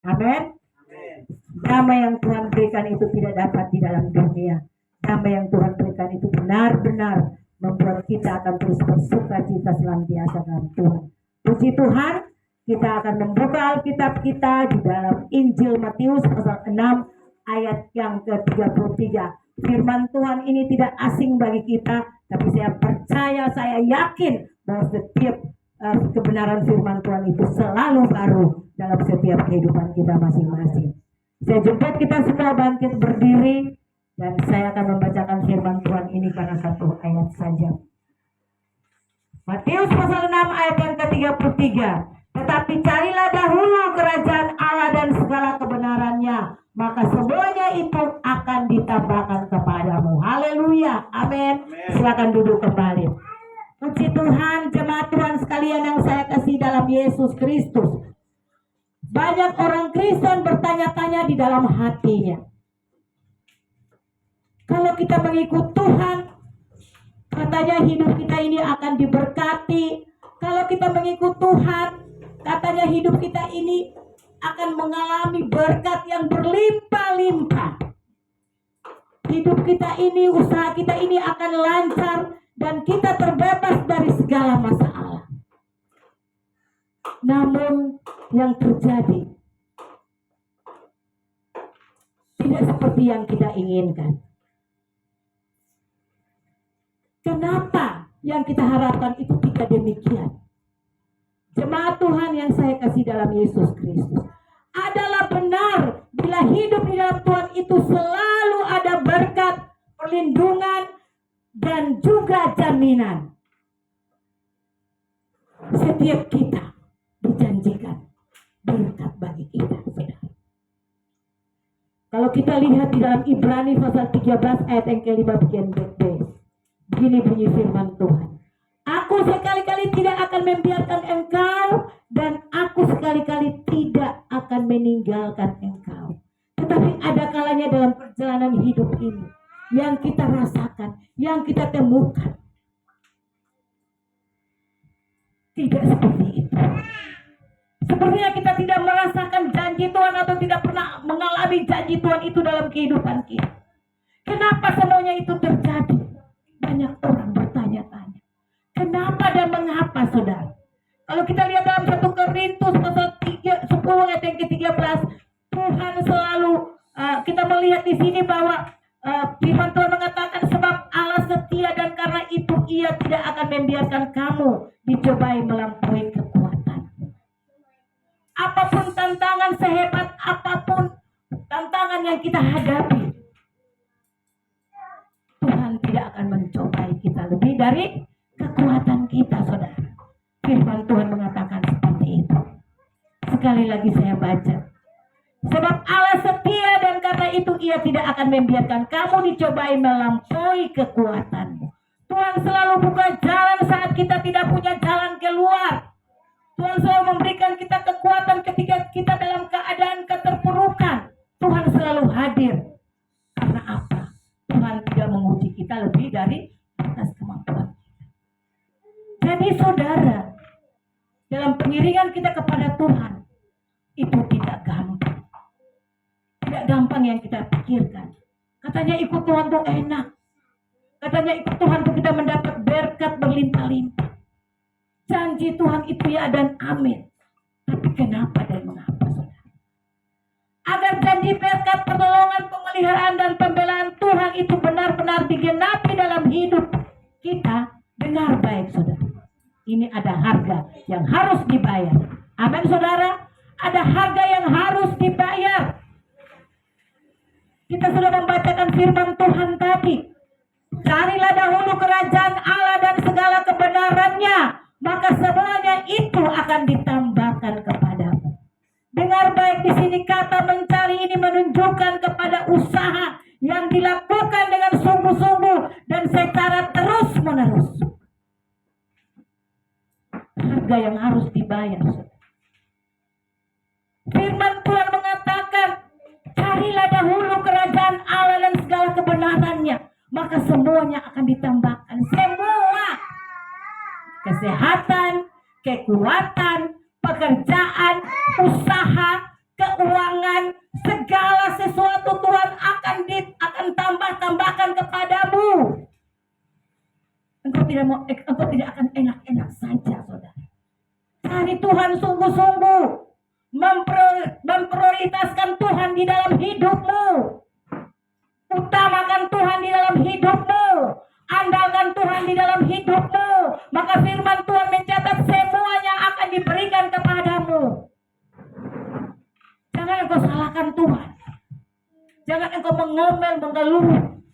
Amin. Damai yang Tuhan berikan itu tidak dapat di dalam dunia. Damai yang Tuhan berikan itu benar-benar membuat kita akan terus bersuka cita senantiasa dalam Tuhan. Puji Tuhan, kita akan membuka Alkitab kita di dalam Injil Matius pasal 6 ayat yang ke-33. Firman Tuhan ini tidak asing bagi kita, tapi saya percaya, saya yakin bahwa setiap kebenaran firman Tuhan itu selalu baru dalam setiap kehidupan kita masing-masing. Saya jemput kita semua bangkit berdiri dan saya akan membacakan firman Tuhan ini karena satu ayat saja. Matius pasal 6 ayat yang ke-33. Tetapi carilah dahulu kerajaan Allah dan segala kebenarannya, maka semuanya itu akan ditambahkan kepadamu. Haleluya. Amin. Silakan duduk kembali. Puji Tuhan, jemaat Tuhan sekalian yang saya kasih dalam Yesus Kristus. Banyak orang Kristen bertanya-tanya di dalam hatinya. Kalau kita mengikut Tuhan, katanya hidup kita ini akan diberkati. Kalau kita mengikut Tuhan, katanya hidup kita ini akan mengalami berkat yang berlimpah-limpah. Hidup kita ini, usaha kita ini akan lancar dan kita terbebas dari segala masalah. Namun yang terjadi tidak seperti yang kita inginkan. Kenapa yang kita harapkan itu tidak demikian? Jemaat Tuhan yang saya kasih dalam Yesus Kristus, adalah benar bila hidup di dalam Tuhan itu selalu ada berkat, perlindungan, dan juga jaminan. Setiap kita dijanjikan berkat bagi kita, saudara. Kalau kita lihat di dalam Ibrani pasal 13 ayat yang ke-5 bagian B, begini bunyi firman Tuhan. Aku sekali-kali tidak akan membiarkan engkau dan aku sekali-kali tidak akan meninggalkan engkau. Tetapi ada kalanya dalam perjalanan hidup ini yang kita rasakan, yang kita temukan. Tidak seperti itu. Sepertinya kita tidak merasakan janji Tuhan atau tidak pernah mengalami janji Tuhan itu dalam kehidupan kita. Kenapa semuanya itu terjadi? Banyak orang bertanya-tanya. Kenapa dan mengapa, saudara? Kalau kita lihat dalam 1 Korintus pasal 10 ayat yang ke-13, Tuhan selalu kita melihat di sini bahwa firman Tuhan mengatakan sebab Allah setia dan karena itu Ia tidak akan membiarkan kamu dicobai melampaui kekuatan. Apapun tantangan, sehebat apapun tantangan yang kita hadapi, Tuhan tidak akan mencobai kita lebih dari kekuatan kita, saudara. Firman Tuhan mengatakan seperti itu. Sekali lagi saya baca. Sebab Allah setia dan karena itu Ia tidak akan membiarkan kamu dicobai melampaui kekuatanmu. Tuhan selalu buka jalan saat kita tidak punya jalan keluar. Tuhan selalu memberikan kita kekuatan ketika kita dalam keadaan keterpurukan. Tuhan selalu hadir. Karena apa? Tuhan tidak menguji kita lebih dari atas kemampuan kita. Jadi saudara, dalam pengiringan kita kepada Tuhan, itu tidak gampang. Tidak gampang yang kita pikirkan. Katanya ikut Tuhan itu enak. Katanya ikut Tuhan itu kita mendapat berkat berlimpah-limpah. Janji Tuhan itu ya dan amin. Tapi kenapa dan mengapa, saudara? Agar janji berkat, pertolongan, pemeliharaan dan pembelaan Tuhan itu benar-benar digenapi dalam hidup kita, dengar baik, saudara. Ini ada harga yang harus dibayar. Amin, saudara. Ada harga yang harus dibayar. Kita sudah membacakan firman Tuhan tadi. Carilah dahulu kerajaan Allah dan segala kebenarannya, maka semuanya itu akan ditambahkan kepadamu. Dengar baik, di sini kata mencari ini menunjukkan kepada usaha yang dilakukan dengan sungguh-sungguh dan secara terus-menerus. Harga yang harus dibayar. Firman Tuhan mengatakan, carilah dahulu kerajaan Allah dan segala kebenarannya, maka semuanya akan ditambahkan. Semua kesehatan, kekuatan, pekerjaan, usaha, keuangan, engkau tidak akan enak-enak saja, saudara. Cari Tuhan sungguh-sungguh, memprioritaskan Tuhan di dalam hidupmu, utamakan Tuhan di dalam hidupmu, andalkan Tuhan di dalam hidupmu, maka firman Tuhan mencatat semuanya akan diberikan kepadamu. Jangan engkau salahkan Tuhan, jangan engkau mengomel, mengeluh,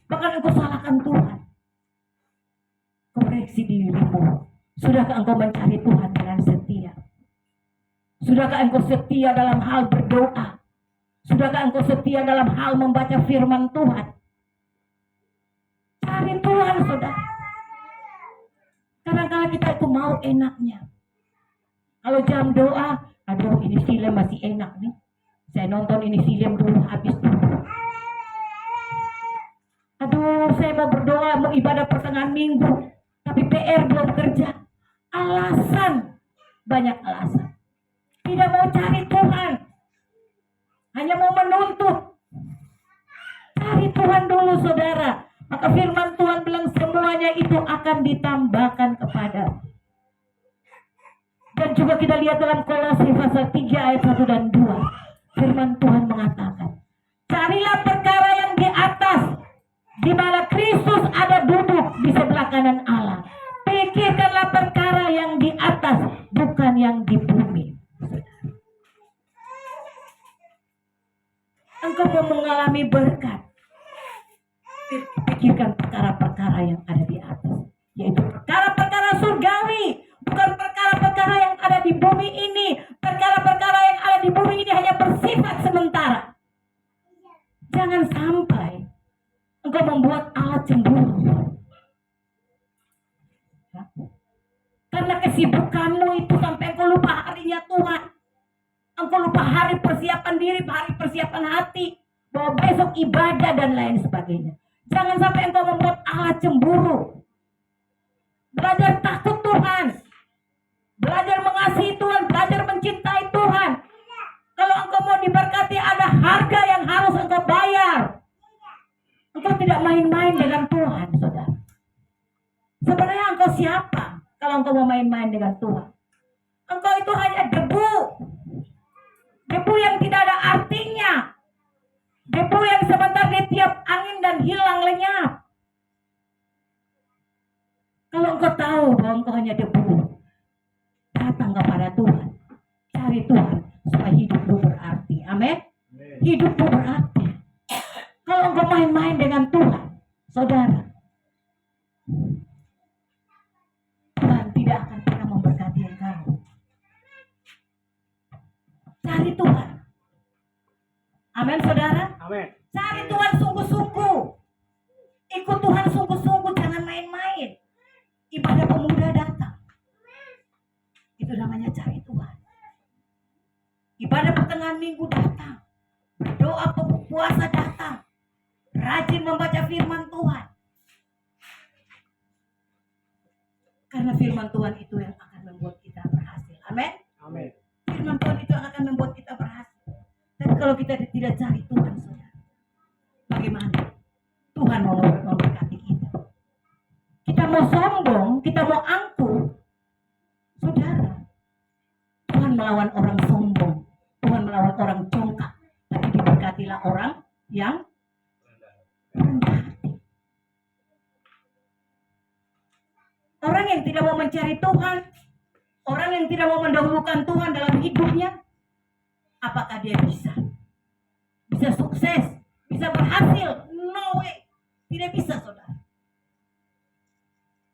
bahkan engkau salahkan Tuhan. Koreksi dirimu. Sudahkah engkau mencari Tuhan dengan setia? Sudahkah engkau setia dalam hal berdoa? Sudahkah engkau setia dalam hal membaca firman Tuhan? Cari Tuhan, saudara. Kadang-kadang kita itu mau enaknya. Kalau jam doa, aduh ini film masih enak nih. Saya nonton ini film dulu, habis dulu. Aduh, saya mau berdoa, mau ibadah pertengahan minggu, tapi PR belum kerja. Alasan, banyak alasan. Tidak mau cari Tuhan, hanya mau menuntut. Cari Tuhan dulu, saudara. Maka firman Tuhan bilang semuanya itu akan ditambahkan kepada. Dan juga kita lihat dalam Kolose pasal 3 ayat 1 dan 2. Firman Tuhan mengatakan, carilah perkara yang di atas, di mana Kristus ada duduk di sebelah kanan Allah. Pikirkanlah perkara yang di atas, bukan yang di bumi. Engkau mau mengalami berkat, pikirkan perkara-perkara yang ada di atas, yaitu perkara-perkara surgawi, bukan perkara-perkara yang ada di bumi ini. Perkara-perkara yang ada di bumi ini hanya bersifat sementara. Jangan sampai engkau membuat Allah cemburu. Karena kesibukanmu itu sampai engkau lupa harinya Tuhan. Engkau lupa hari persiapan diri, hari persiapan hati, bahwa besok ibadah dan lain sebagainya. Jangan sampai engkau membuat Allah cemburu. Belajar takut Tuhan, belajar mengasihi Tuhan, belajar mencintai Tuhan. Kalau engkau mau diberkati, ada harga yang harus engkau bayar. Engkau tidak main-main dengan Tuhan, saudara. Sebenarnya engkau siapa kalau engkau mau main-main dengan Tuhan? Engkau itu hanya debu. Debu yang tidak ada artinya. Debu yang sebentar ditiup angin dan hilang lenyap. Kalau engkau tahu bahwa engkau hanya debu, datang kepada Tuhan. Cari Tuhan supaya hidupmu berarti. Amin. Hidupmu berarti. Kalau engkau main-main dengan Tuhan, saudara, Tuhan tidak akan pernah memberkati engkau. Cari Tuhan. Amin, saudara. Amin. Cari Tuhan sungguh-sungguh. Ikut Tuhan sungguh-sungguh, jangan main-main. Ibadah pemuda datang. Itu namanya cari Tuhan. Ibadah pertengahan minggu datang. Berdoa puasa datang. Rajin membaca firman Tuhan. Karena firman Tuhan itu yang akan membuat kita berhasil. Amin. Amin. Firman Tuhan itu yang akan membuat kita berhasil. Tapi kalau kita tidak cari Tuhan, saudara, bagaimana? Tuhan mau memberkati kita. Kita mau sombong, kita mau angkuh, saudara. Tuhan melawan orang sombong, Tuhan melawan orang congkak, tapi diberkatilah orang yang rendah hati. Orang yang tidak mau mencari Tuhan, orang yang tidak mau mendahulukan Tuhan dalam hidupnya, apakah dia bisa sukses, bisa berhasil? No way. Tidak bisa, saudara.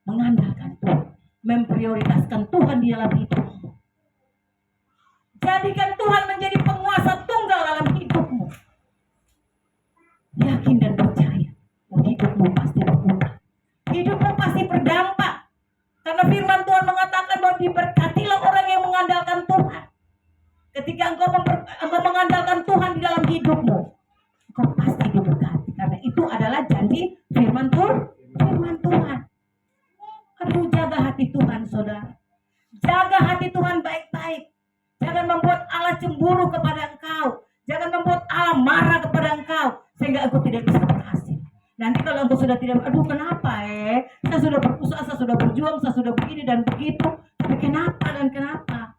Mengandalkan Tuhan, memprioritaskan Tuhan di dalam hidupmu. Jadikan Tuhan menjadi penguasa tunggal dalam hidupmu. Yakin dan percaya bahwa hidupmu pasti berubah. Hidupmu pasti berdampak. Karena firman Tuhan mengatakan bahwa diberkatilah orang yang mengandalkan Tuhan. Ketika engkau mengandalkan Tuhan di dalam hidupmu, engkau pasti diberkati. Karena itu adalah janji firman Tuhan. Aduh, jaga hati Tuhan, saudara. Jaga hati Tuhan baik-baik. Jangan membuat Allah cemburu kepada engkau. Jangan membuat Allah marah kepada engkau, sehingga engkau tidak bisa berhasil. Nanti kalau engkau engkau sudah tidak, aduh kenapa saya sudah berusaha, saya sudah berjuang, saya sudah begini dan begitu, tapi kenapa dan kenapa?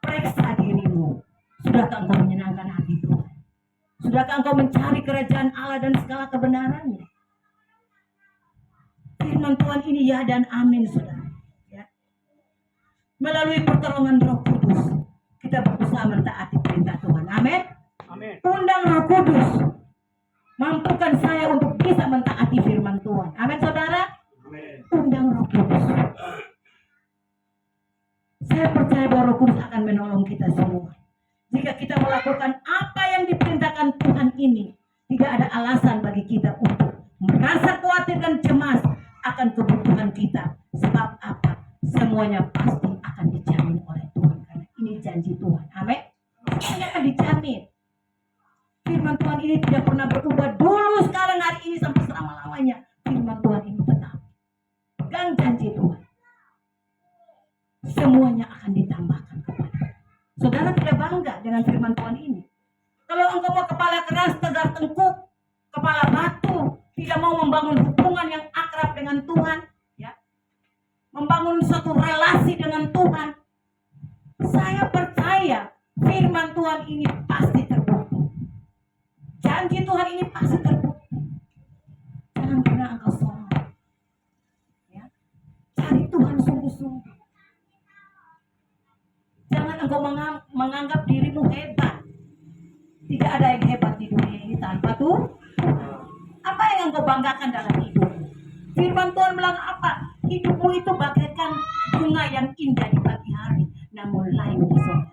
Periksa dirimu. Sudahkah engkau menyenangkan hati Tuhan? Sudahkah engkau mencari kerajaan Allah dan segala kebenarannya? Firman Tuhan ini ya dan amin, saudara. Ya. Melalui pertolongan Roh Kudus, kita berusaha mentaati perintah Tuhan. Amin. Amin. Undang Roh Kudus, mampukan saya untuk bisa mentaati firman Tuhan. Amin, saudara. Amin. Undang Roh Kudus. Saya percaya bahwa Roh Kudus akan menolong kita semua. Jika kita melakukan apa yang diperintahkan Tuhan ini, tidak ada alasan bagi kita untuk merasa khawatir dan cemas akan kebutuhan kita. Sebab apa? Semuanya pasti akan dijamin oleh Tuhan. Karena ini janji Tuhan. Amin. Semuanya akan dijamin. Firman Tuhan ini tidak pernah berubah dulu, sekarang, hari ini, sampai selama-lamanya. Firman Tuhan ini tetap. Pegang janji Tuhan. Semuanya akan ditambahkan kepada. Saudara tidak bangga dengan firman Tuhan ini. Kalau engkau mau kepala keras, tegar tengkuk, kepala batu, tidak mau membangun hubungan yang akrab dengan Tuhan, ya, membangun suatu relasi dengan Tuhan, saya percaya firman Tuhan ini pasti terbukti. Janji Tuhan ini pasti terbukti. Jangan pernah engkau sombong. Ya. Cari Tuhan sungguh-sungguh. Jangan engkau menganggap dirimu hebat. Tidak ada yang hebat di dunia ini tanpa Tuhan. Apa yang engkau banggakan dalam hidupmu? Firman Tuhan bilang apa? Hidupmu itu bagaikan bunga yang indah di pagi hari, namun layu di sore.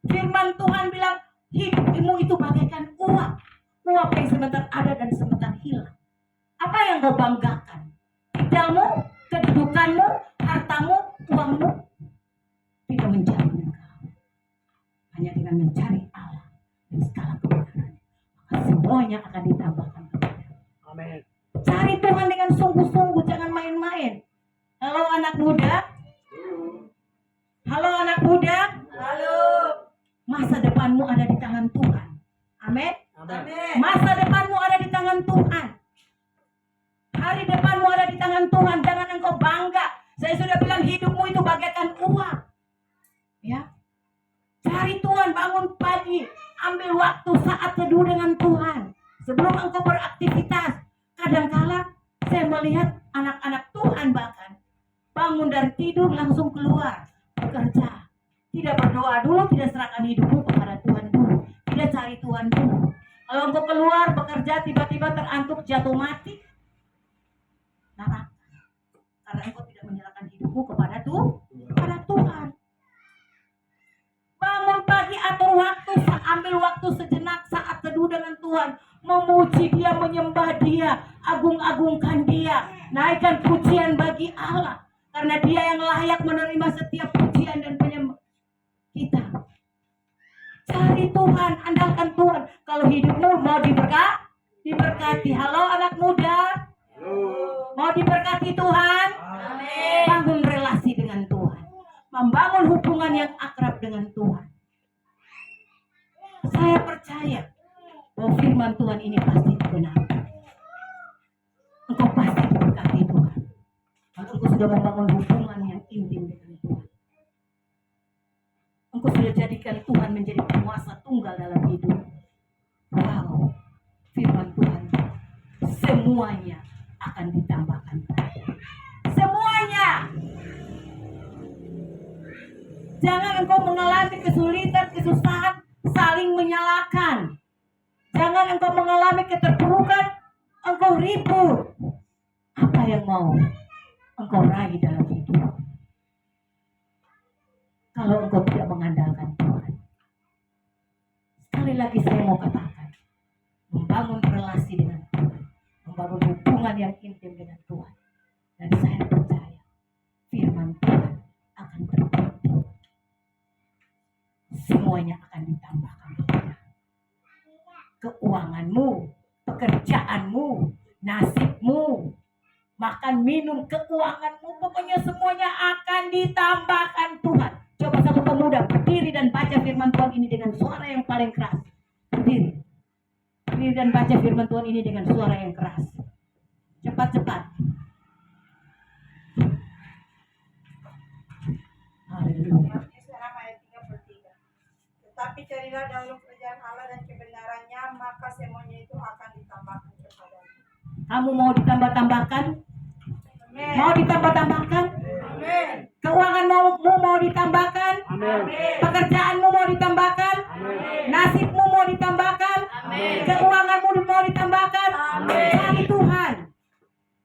Firman Tuhan bilang hidupmu itu bagaikan uap. Uap yang sebentar ada dan sebentar hilang. Apa yang engkau banggakan? Tinggalmu, kedudukanmu, hartamu, uangmu? Tidak menjamin engkau. Hanya dengan mencari Allah dan segala kebenaran, maka semuanya akan ditambahkan kepada. Amin. Cari Tuhan dengan sungguh-sungguh, jangan main-main. Halo anak muda. Halo anak muda. Halo. Masa depanmu ada di tangan Tuhan. Amin. Amin. Masa depanmu ada di tangan Tuhan. Hari depanmu ada di tangan Tuhan. Jangan engkau bangga. Saya sudah bilang hidupmu itu bagaikan uap. Ya, cari Tuhan, bangun pagi, ambil waktu saat teduh dengan Tuhan sebelum engkau beraktivitas. Kadangkala saya melihat anak-anak Tuhan bahkan bangun dari tidur langsung keluar bekerja, tidak berdoa dulu, tidak serahkan hidupmu kepada Tuhan dulu, tidak cari Tuhan dulu. Kalau engkau keluar bekerja tiba-tiba terantuk jatuh mati, neraka, karena engkau tidak menyerahkan hidupmu kepada Tuhan. Bangun pagi, atur waktu, ambil waktu sejenak saat teduh dengan Tuhan, memuji Dia, menyembah Dia, agung-agungkan Dia, naikkan pujian bagi Allah, karena Dia yang layak menerima setiap pujian dan penyembah kita. Cari Tuhan, andalkan Tuhan. Kalau hidupmu mau diberkati. Halo anak muda. Halo. Mau diberkati Tuhan? Amin. Bangun relasi dengan Tuhan, membangun hubungan yang akrab dengan Tuhan. Saya percaya bahwa firman Tuhan ini pasti benar. Engkau pasti diberkati Tuhan kalau engkau sudah membangun hubungan yang intim dengan Tuhan. Engkau sudah jadikan Tuhan menjadi penguasa tunggal dalam hidup. Wow, firman Tuhan semuanya akan ditambahkan. Semuanya. Jangan engkau mengalami kesulitan, kesusahan, saling menyalahkan. Jangan engkau mengalami keterpurukan, engkau ribut. Apa yang mau engkau raih dalam hidup? Kalau engkau tidak mengandalkan Tuhan. Sekali lagi saya mau katakan, membangun relasi dengan Tuhan, membangun hubungan yang intim dengan Tuhan. Dan saya percaya firman Tuhan akan terbukti. Semuanya akan ditambahkan kepada keuanganmu, pekerjaanmu, nasibmu, makan minum, keuanganmu, pokoknya semuanya akan ditambahkan Tuhan. Coba satu pemuda berdiri dan baca firman Tuhan ini dengan suara yang paling keras. Berdiri dan baca firman Tuhan ini dengan suara yang keras. cepat-cepat. Haleluya. Matius 6 ayat 33. Tetapi carilah dahulu kerajaan Allah dan kebenarannya, maka semuanya itu akan ditambahkan kepadamu. Kamu mau ditambah-tambahkan? Amin. Mau ditambah-tambahkan? Amin. Keuanganmu mau ditambahkan? Amin. Pekerjaanmu mau ditambahkan? Nasibmu mau ditambahkan? Keuanganmu mau ditambahkan? Amin. Cari Tuhan.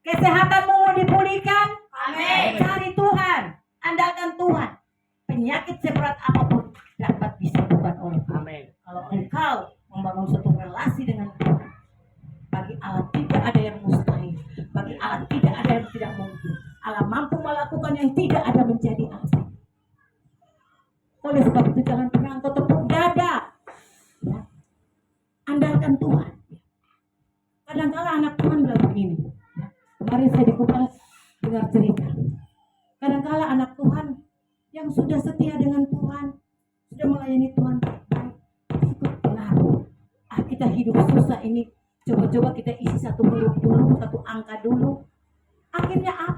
Kesehatanmu mau dipulihkan? Amin. Cari Tuhan. Andalkan Tuhan. Penyakit seberat apapun dapat disembuhkan oleh Tuhan. Kalau engkau membangun suatu relasi dengan Tuhan, bagi Allah tidak ada yang mustahil. Bagi Allah tidak ada yang tidak mungkin. Allah mampu melakukan yang tidak ada menjadi ada. Oleh sebab itu jangan pernah engkau tepuk dada. Ya. Andalkan Tuhan. Kadang-kadang anak Tuhan bilang begini. Ya. Kemarin saya di Kupas dengar cerita. Kadang-kadang anak Tuhan yang sudah setia dengan Tuhan, sudah melayani Tuhan baik-baik, ikut pengaruh. Kita hidup susah ini, coba-coba kita isi satu huruf dulu, satu angka dulu. Akhirnya apa?